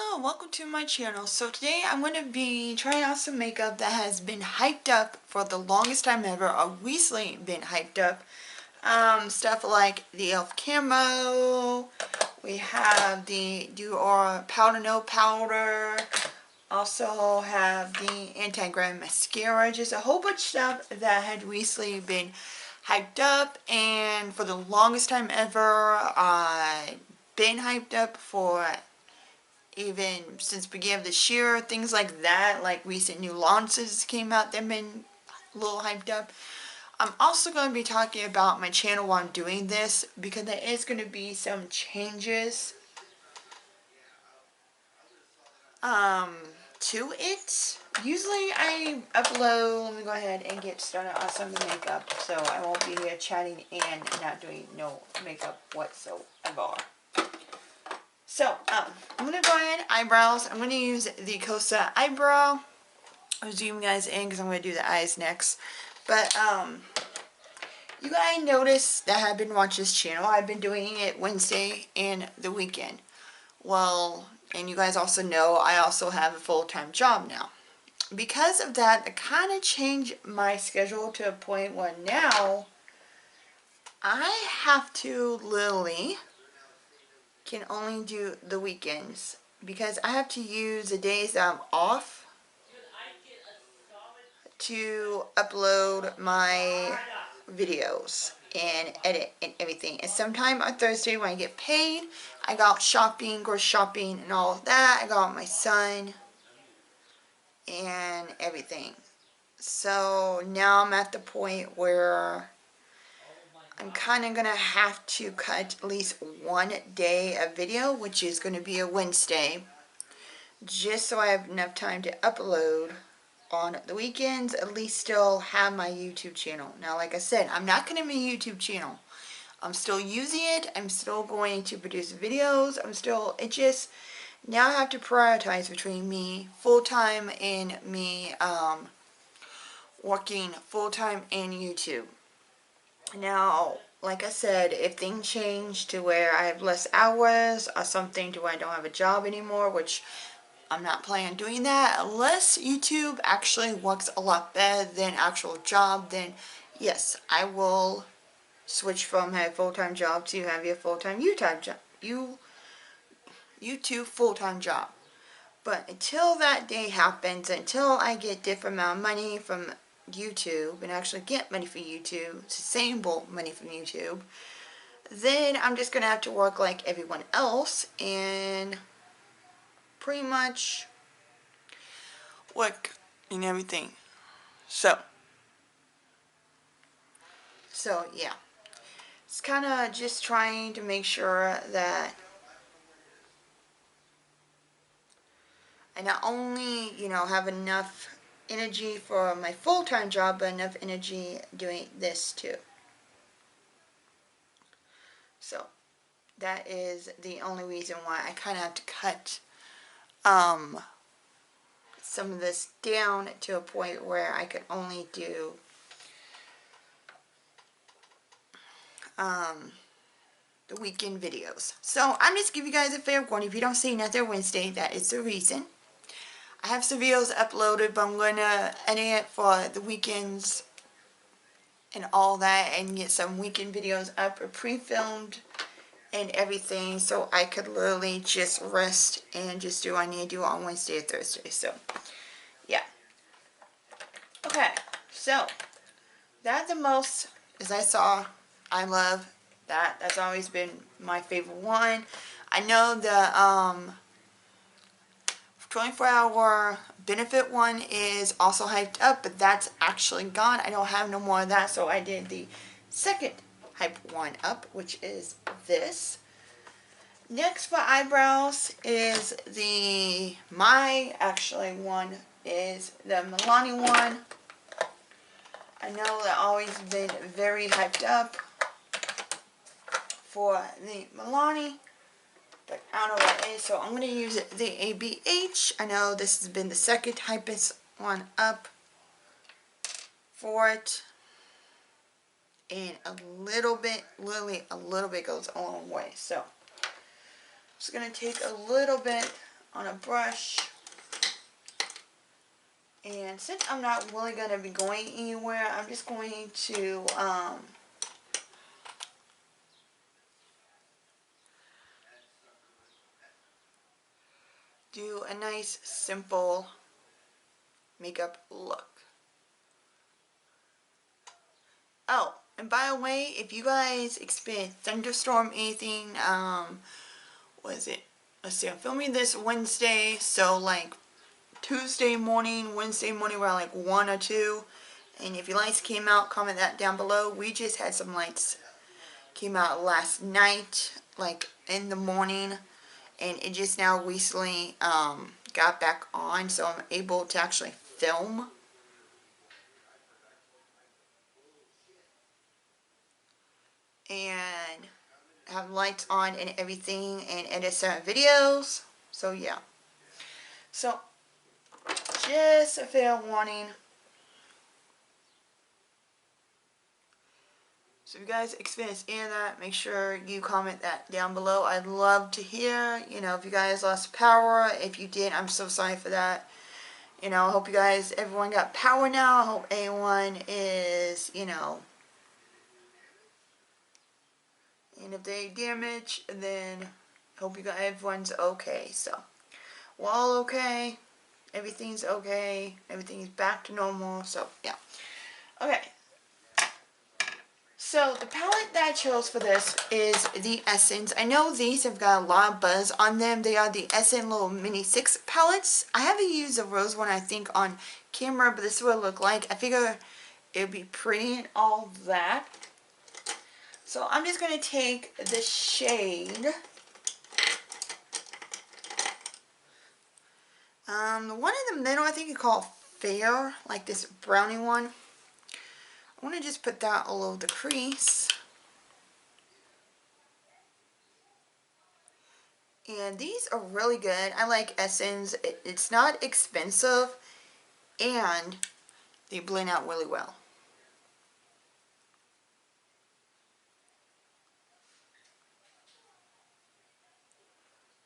Hello, welcome to my channel. So today I'm going to be trying out some makeup that has been hyped up for the longest time ever, or recently been hyped up. Stuff like the e.l.f. camo, we have the Dior powder no powder, also have the anti-grime mascara, just a whole bunch of stuff that had recently been hyped up, and for the longest time ever, been hyped up for even since beginning of this year, things like that, like recent new launches came out, they've been a little hyped up. I'm also going to be talking about my channel while I'm doing this, because there is going to be some changes to it. Usually I upload, let me go ahead and get started on some of the makeup, so I won't be here chatting and not doing no makeup whatsoever. So, I'm going to go ahead, eyebrows. I'm going to use the Cosa eyebrow. I'll zoom you guys in because I'm going to do the eyes next. But, you guys notice that I've been watching this channel. I've been doing it Wednesday and the weekend. Well, and you guys also know I also have a full-time job now. Because of that, I kind of changed my schedule to a point where now I have to literally can only do the weekends, because I have to use the days that I'm off to upload my videos and edit and everything. And sometime on Thursday when I get paid, I go out shopping, grocery shopping and all of that. I go out with my son and everything. So now I'm at the point where I'm kind of going to have to cut at least one day of video, which is going to be a Wednesday, just so I have enough time to upload on the weekends, at least still have my YouTube channel. Now, like I said, I'm not going to be a YouTube channel. I'm still using it. I'm still going to produce videos. It just, now I have to prioritize between me full-time and me working full-time in YouTube. Now, like I said, if things change to where I have less hours or something to where I don't have a job anymore, which I'm not planning on doing that, unless YouTube actually works a lot better than actual job, then yes, I will switch from a full-time job to have a full-time YouTube full-time job. But until that day happens, until I get different amount of money from YouTube and actually get money from YouTube, sustainable money from YouTube, then I'm just going to have to work like everyone else and pretty much work and everything. So yeah, it's kind of just trying to make sure that I not only, have enough energy for my full-time job, but enough energy doing this too. So that is the only reason why I kind of have to cut some of this down to a point where I could only do the weekend videos. So I'm just giving you guys a fair warning. If you don't see nothing Wednesday, that is the reason. I have some videos uploaded, but I'm going to edit it for the weekends and all that, and get some weekend videos up or pre-filmed and everything, so I could literally just rest and just do what I need to do on Wednesday or Thursday. So yeah, okay, so that's the most, as I love that. That's always been my favorite one. I know the 24-hour benefit one is also hyped up, but that's actually gone. I don't have no more of that, so I did the second hype one up, which is this. Next for eyebrows is one is the Milani one. I know that always been very hyped up for the Milani, but I don't know what it is, so I'm going to use the ABH. I know this has been the second hypest one up for it, and a little bit, literally a little bit goes a long way. So I'm just going to take a little bit on a brush. And since I'm not really going to be going anywhere, I'm just going to do a nice simple makeup look. Oh, and by the way, if you guys experience thunderstorm anything, what is it? Let's see, I'm filming this Wednesday, so like Tuesday morning, Wednesday morning around like 1 or 2. And if your lights came out, comment that down below. We just had some lights came out last night, like in the morning, and it just now recently got back on, so I'm able to actually film. And have lights on and everything and edit certain videos. So yeah. So just a fair warning. So if you guys experience any of that, make sure you comment that down below. I'd love to hear, you know, if you guys lost power. If you did, I'm so sorry for that. You know, I hope you guys, everyone got power now. I hope everyone is, you know, and if they damage, then I hope you guys, everyone's okay. So we're all okay. Everything's okay. Everything's back to normal. So yeah. Okay. So the palette that I chose for this is the Essence. I know these have got a lot of buzz on them. They are the Essence little mini 6 palettes. I haven't used the rose one, I think, on camera, but this is what it looked like. I figure it would be pretty and all that. So I'm just going to take the shade. The one in the middle, I think you call Fair, like this brownie one. I want to just put that all over the crease. And these are really good. I like Essence. It's not expensive, and they blend out really well.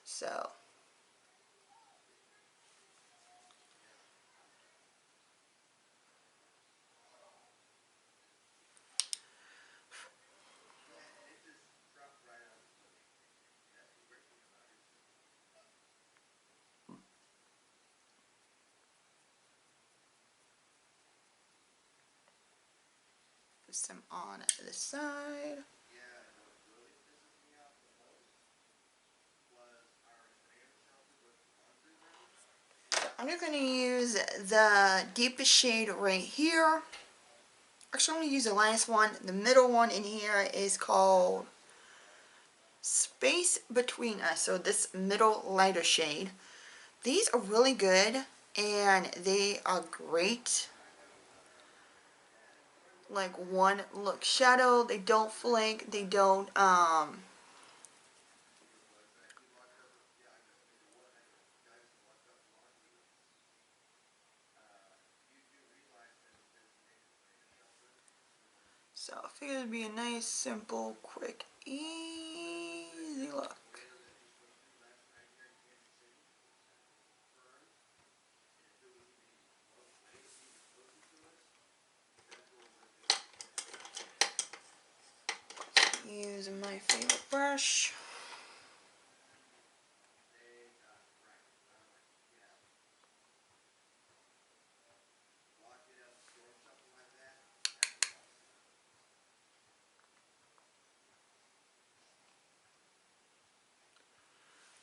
So put some on the side. I'm just going to use the deepest shade right here. Actually, I'm going to use the last one. The middle one in here is called Space Between Us. So this middle lighter shade. These are really good, and they are great. Like one look shadow. They don't flake. They don't so I figured it'd be a nice, simple, quick, easy look. Use my favorite brush.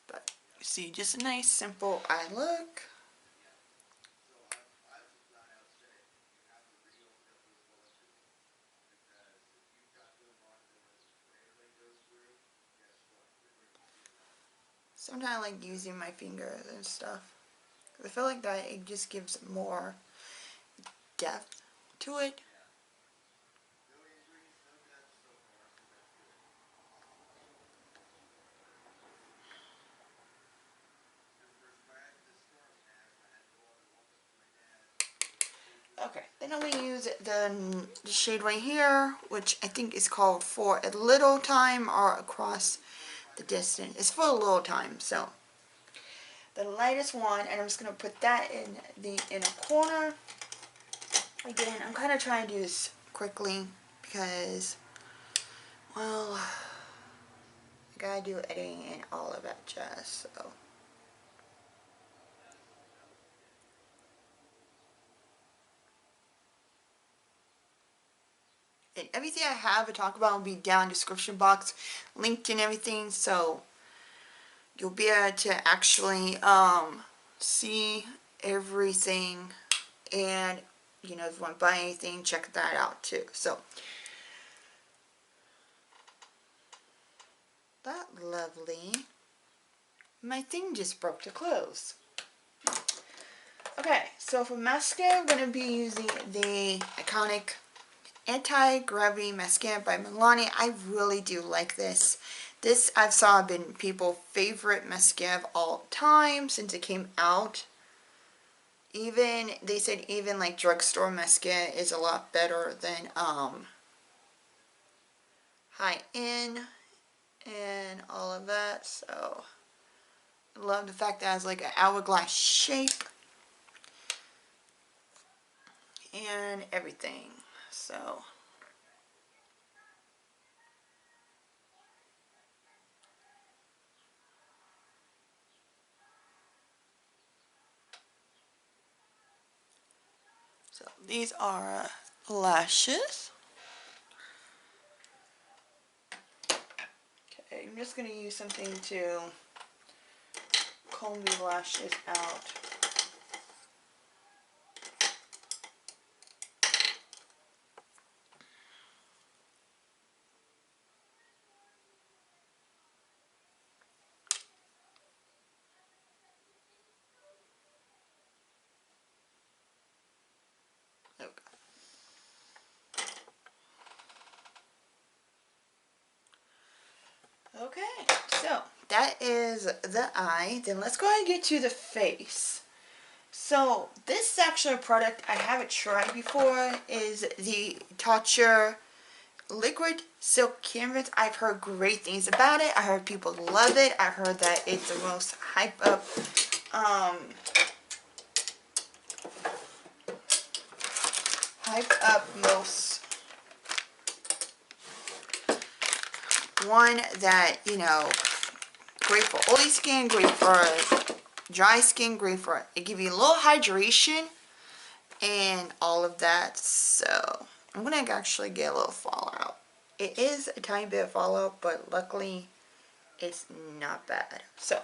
But you see, just a nice, simple eye look. Sometimes I like using my fingers and stuff. I feel like that it just gives more depth to it. Okay, then I'm going to use the shade right here, which I think is called For a Little Time or Across the Distance. It's For a Little Time, so. The the lightest one, and I'm just going to put that in the inner corner. Again, I'm kind of trying to do this quickly because, well, I gotta do editing and all of that jazz, so. And everything I have to talk about will be down in the description box, linked and everything, so you'll be able to actually see everything, and you know, if you want to buy anything, check that out too. So that lovely. My thing just broke to close. Okay, so for mascara, I'm going to be using the iconic Anti-Gravity Mascara by Milani. I really do like this. This I've saw been people's favorite mascara of all time since it came out. Even, they said even like drugstore mascara is a lot better than high-end and all of that. So I love the fact that it has like an hourglass shape and everything. So these are lashes. Okay, I'm just going to use something to comb these lashes out. Okay, so that is the eye. Then let's go ahead and get to the face. So this is actually a product I haven't tried before, is the Tatcha Liquid Silk Canvas. I've heard great things about it. I heard people love it. I heard that it's the most most one that, you know, great for oily skin, great for dry skin, great for, it gives you a little hydration and all of that. So I'm gonna actually get a little fallout. It is a tiny bit of fallout, but luckily it's not bad. So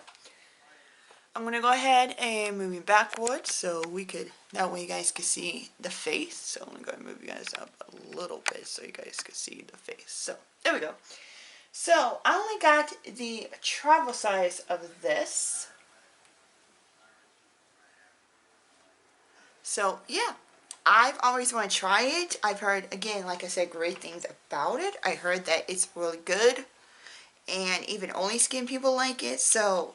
I'm gonna go ahead and move it backwards so we could, that way you guys can see the face. So I'm gonna go ahead and move you guys up a little bit so you guys can see the face. So there we go. So I only got the travel size of this. So yeah, I've always wanted to try it. I've heard, again, like I said, great things about it. I heard that it's really good, and even oily skin people like it. So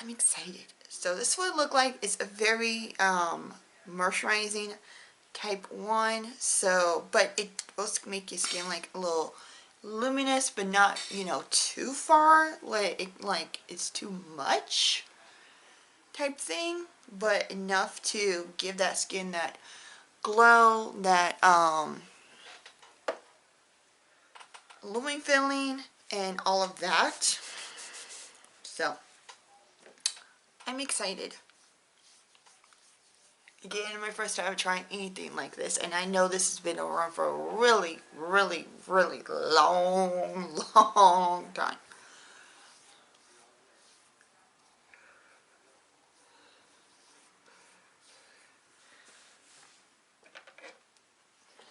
I'm excited. So this is what it looked like. It's a very moisturizing type 1. So, but it's supposed to make your skin like a little luminous, but not, you know, too far, like it's too much type thing, but enough to give that skin that glow, that luminous feeling and all of that. So I'm excited. Again, my first time trying anything like this, and I know this has been around for a really, really, really long time.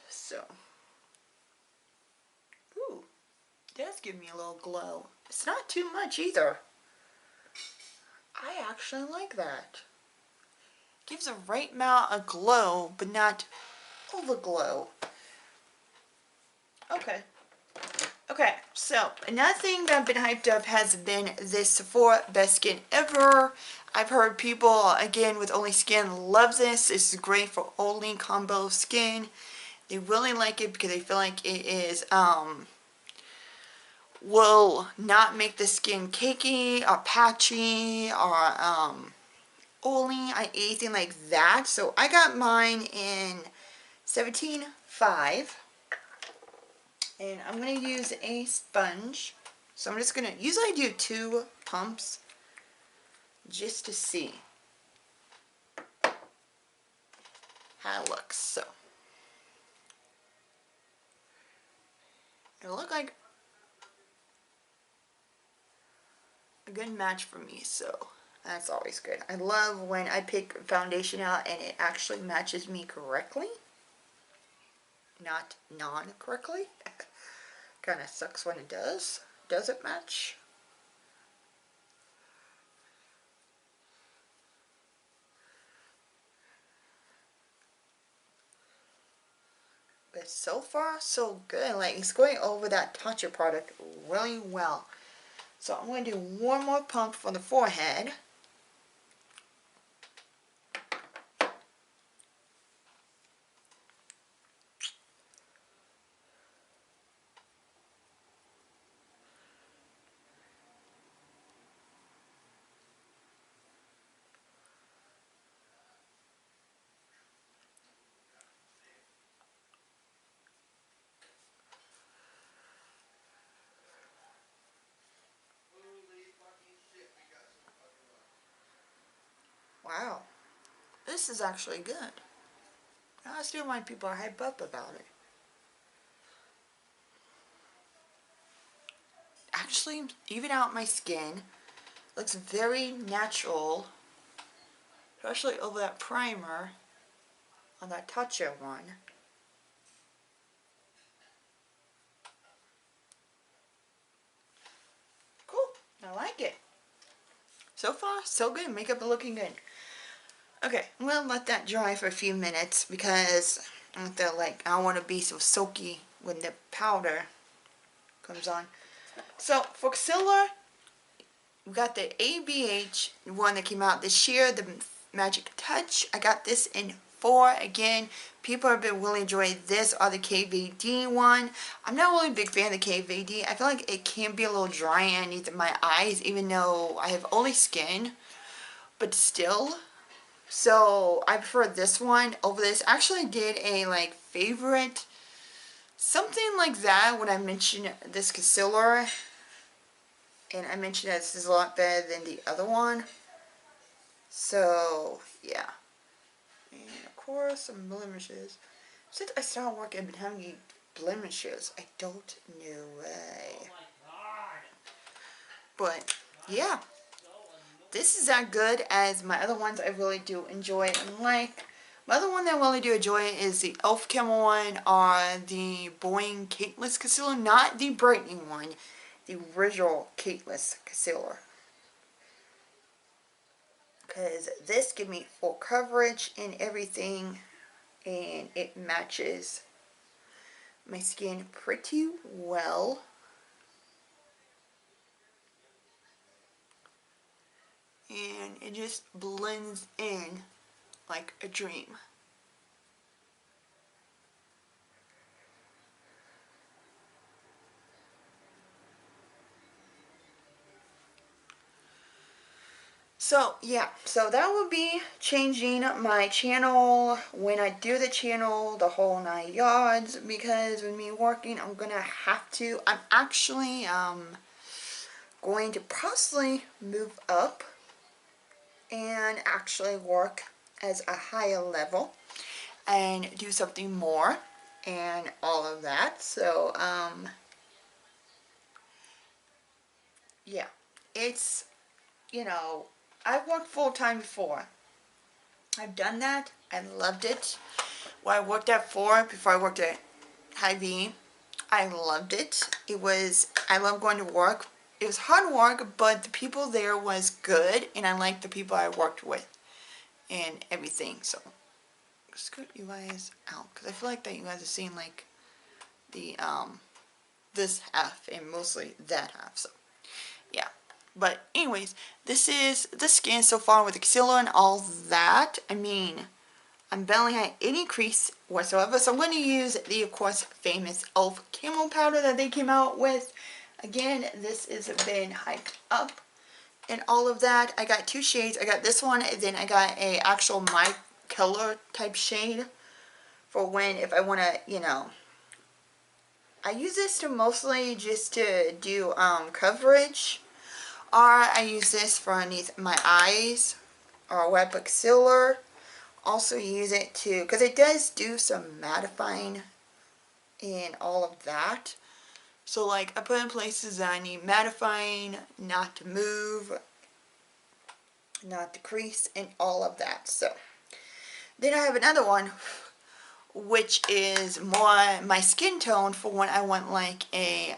So, ooh, it does give me a little glow. It's not too much either. I actually like that. Gives a right amount of glow, but not overglow. Okay. Okay, so another thing that I've been hyped up has been this Sephora Best Skin Ever. I've heard people, again, with oily skin love this. This is great for oily combo skin. They really like it because they feel like it is will not make the skin cakey or patchy or oily or anything like that. So I got mine in 17.5, and I'm going to use a sponge. So I'm just going to, usually I do 2 pumps just to see how it looks. So it'll look like a good match for me, so that's always good. I love when I pick foundation out and it actually matches me correctly, not non-correctly. Kind of sucks when it doesn't match. But so far, so good. Like, it's going over that Tatcha product really well. So I'm going to do one more pump for the forehead. Wow, this is actually good. I still mind people are hype up about it. Actually, even out my skin, looks very natural, especially over that primer on that Tatcha one. Cool, I like it. So far, so good. Makeup is looking good. Okay, I'm gonna let that dry for a few minutes because I feel like I don't want to be so soaky when the powder comes on. So for concealer, we got the ABH one that came out this year, the Magic Touch. I got this in 4. Again, people have been really enjoying this or the KVD one. I'm not really a big fan of the KVD. I feel like it can be a little dry underneath my eyes, even though I have oily skin, but still. So I prefer this one over this. I actually did a like favorite, something like that, when I mentioned this concealer. And I mentioned that this is a lot better than the other one. So yeah. And of course some blemishes. Since I started working, I've been having blemishes. I don't know why. But yeah. This is not good as my other ones I really do enjoy and like. My other one that I really do enjoy is the e.l.f. Camo one or the Boing Cateless Concealer. Not the brightening one. The original Cateless Concealer. Because this gives me full coverage and everything. And it matches my skin pretty well. And it just blends in like a dream. So yeah, so that will be changing my channel when I do the channel, the whole 9 yards, because with me working, I'm gonna have to, I'm actually going to possibly move up and actually work as a higher level and do something more and all of that. So yeah, it's, you know, I've worked full-time before. I've done that. I loved it. Where I worked at before I worked at Hy-Vee, I loved it. It was, I love going to work. It was hard work, but the people there was good, and I liked the people I worked with and everything. So, scoot you guys out, because I feel like that you guys are seeing like the, this half and mostly that half. So, yeah. But anyways, this is the skin so far with the concealer and all that. I mean, I'm barely had any crease whatsoever. So I'm going to use the, of course, famous e.l.f. Camo powder that they came out with. Again, this has been hyped up and all of that. I got 2 shades. I got this one, and then I got a actual my color type shade for when, if I want to, you know, I use this to mostly just to do coverage, or I use this for underneath my eyes or wet concealer. Also use it to, because it does do some mattifying and all of that. So like I put in places that I need mattifying, not to move, not to crease, and all of that. So then I have another one, which is more my skin tone for when I want like a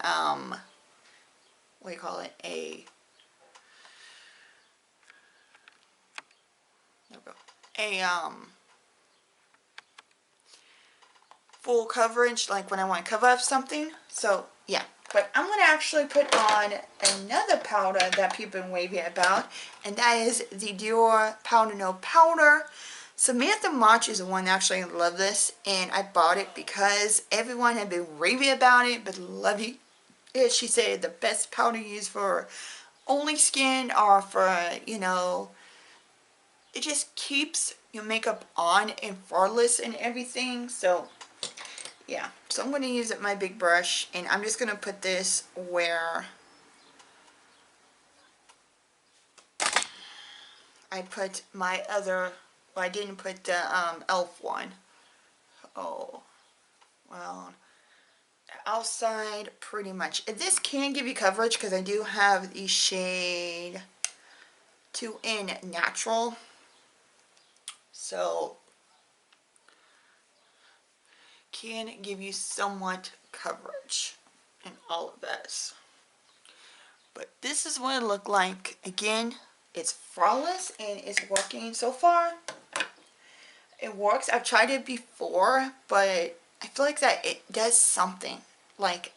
what do you call it, full coverage, like when I want to cover up something. So yeah, but I'm going to actually put on another powder that people have been raving about, and that is the Dior Powder No Powder. Samantha March is the one that actually loved this, and I bought it because everyone had been raving about it, but love it. She said the best powder used for only skin, or for, you know, it just keeps your makeup on and flawless and everything. So yeah, so I'm going to use my big brush, and I'm just going to put this where I put my other, well, I didn't put the e.l.f. one. Oh, well, outside pretty much. This can give you coverage because I do have the shade 2 in Natural. So can give you somewhat coverage in all of this. But this is what it looked like. Again, it's flawless and it's working so far. It works. I've tried it before, but I feel like that it does something. Like,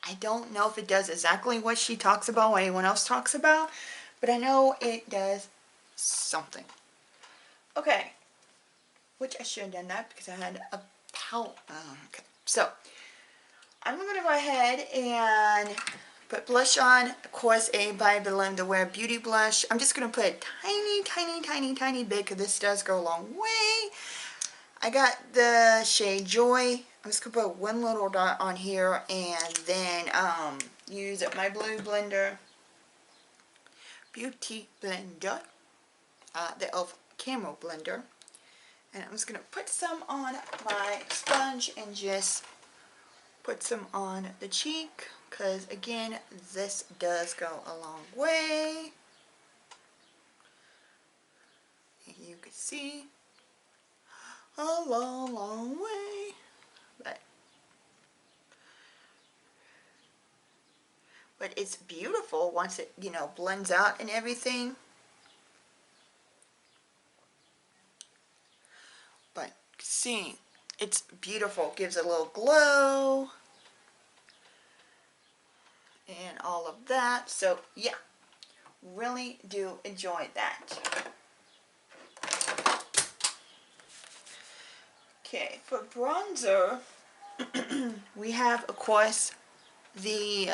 I don't know if it does exactly what she talks about, what anyone else talks about, but I know it does something. Okay, which I should have done that because I had a palette. Okay, so I'm going to go ahead and put blush on. Of course, everybody belong to wear beauty blush. I'm just going to put a tiny, tiny, tiny, tiny bit because this does go a long way. I got the shade Joy. I'm just going to put one little dot on here, and then use my blue blender, beauty blender, the e.l.f. camo blender. And I'm just going to put some on my sponge and just put some on the cheek, because again, this does go a long way. You can see a long, long way. But it's beautiful once it, you know, blends out and everything. But see, it's beautiful. Gives a little glow and all of that. So yeah, really do enjoy that. Okay, for bronzer, we have, of course, the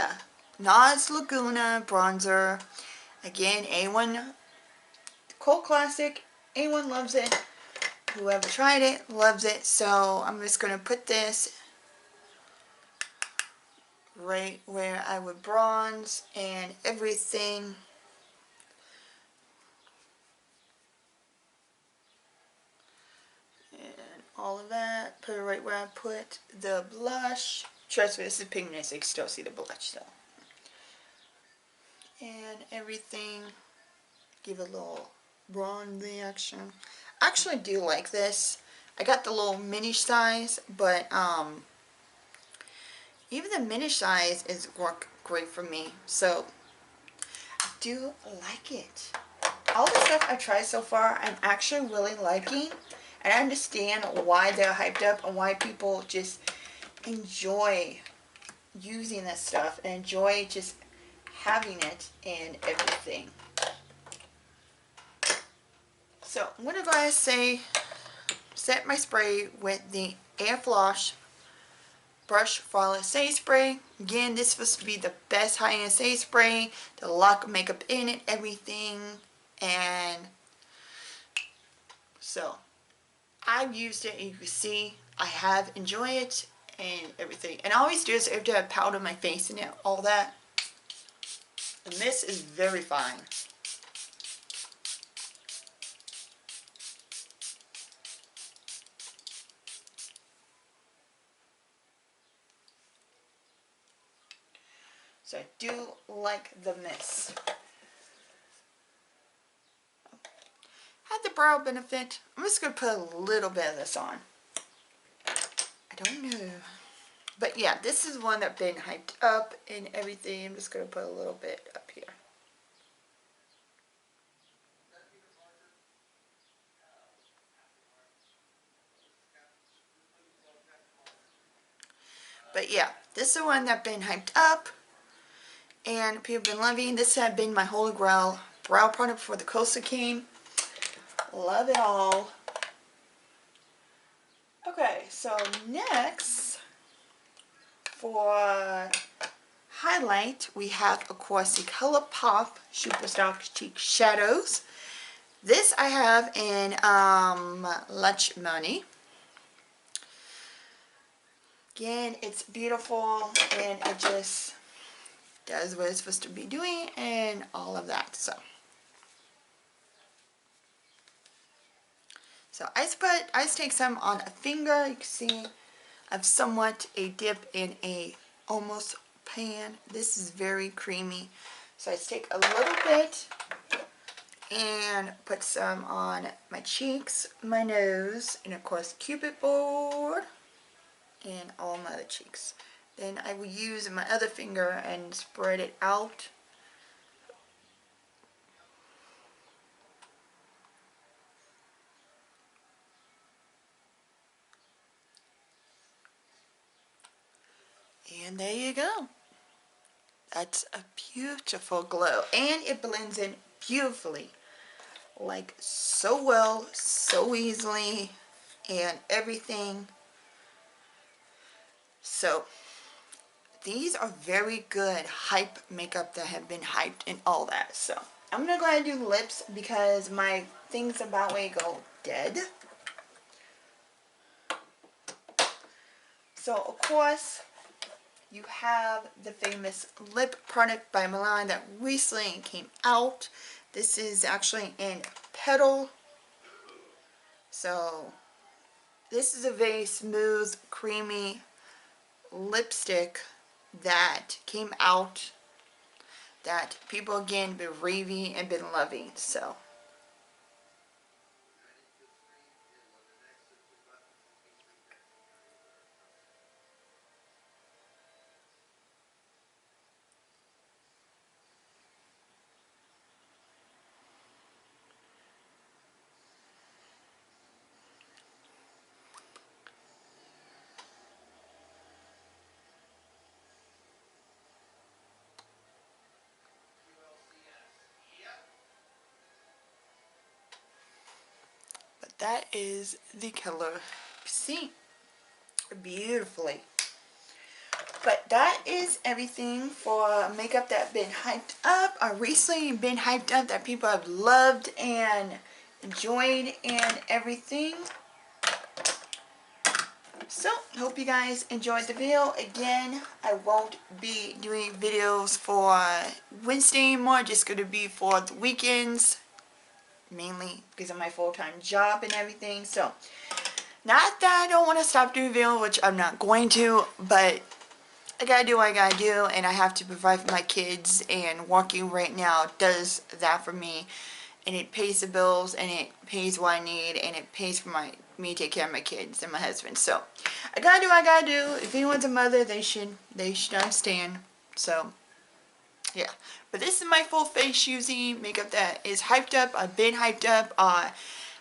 Nars Laguna bronzer. Again, A1 cult classic. A1 loves it. Whoever tried it loves it. So I'm just going to put this right where I would bronze and everything. And all of that. Put it right where I put the blush. Trust me, this is pigmented, so you can still see the blush though. And everything. Give a little bronzy action. I actually do like this. I got the little mini size, but even the mini size is work great for me. So I do like it. All the stuff I've tried so far, I'm actually really liking. And I understand why they're hyped up and why people just enjoy using this stuff and enjoy just having it and everything. So I'm going to go ahead and say, set my spray with the Air Floss brush flawless setting spray. Again, this is supposed to be the best high-end setting spray to lock makeup in and everything. And so I've used it, and you can see I have enjoyed it and everything. And I always do this after I powder my face and all that. And this is very fine. So I do like the mist. Had the brow benefit. I'm just going to put a little bit of this on. I don't know. But yeah, this is one that's been hyped up and everything. I'm just going to put a little bit up here. But yeah, this is the one that's been hyped up and people have been loving. This has been my holy grail brow product before the Costa came. Love it all. Okay, so next for highlight, we have, of course, the ColourPop Superstar Cheek Shadows. This I have in Lunch Money. Again, it's beautiful and it just does what it's supposed to be doing and all of that. So I just take some on a finger. You can see I've somewhat a dip in a almost pan. This is very creamy. So I just take a little bit and put some on my cheeks, my nose, and of course Cupid board, and all my other cheeks. Then I will use my other finger and spread it out. And there you go. That's a beautiful glow. And it blends in beautifully. Like so well, so easily, and everything. So these are very good hype makeup that have been hyped and all that. So I'm going to go ahead and do lips because my things about way go dead. So of course you have the famous lip product by Milani that recently came out. This is actually in Petal. So this is a very smooth, creamy lipstick that came out that people again been raving and been loving. So but that is the color. See, beautifully. But that is everything for makeup that been hyped up or recently been hyped up that people have loved and enjoyed and everything. So, hope you guys enjoyed the video. Again, I won't be doing videos for Wednesday anymore. Just going to be for the weekends. Mainly because of my full-time job and everything. So, not that I don't want to stop doing videos, which I'm not going to. But I gotta do what I gotta do. And I have to provide for my kids. And working right now does that for me. And it pays the bills. And it pays what I need. And it pays for me to take care of my kids and my husband. So I gotta do what I gotta do. If anyone's a mother, they should understand. So yeah, but this is my full face using makeup that is hyped up. I've been hyped up,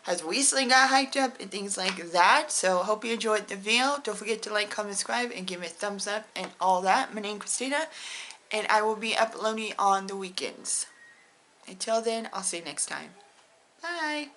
has recently got hyped up and things like that. So hope you enjoyed the video. Don't forget to like, comment, subscribe, and give me a thumbs up and all that. My name is Christina, and I will be uploading on the weekends. Until then, I'll see you next time. Bye.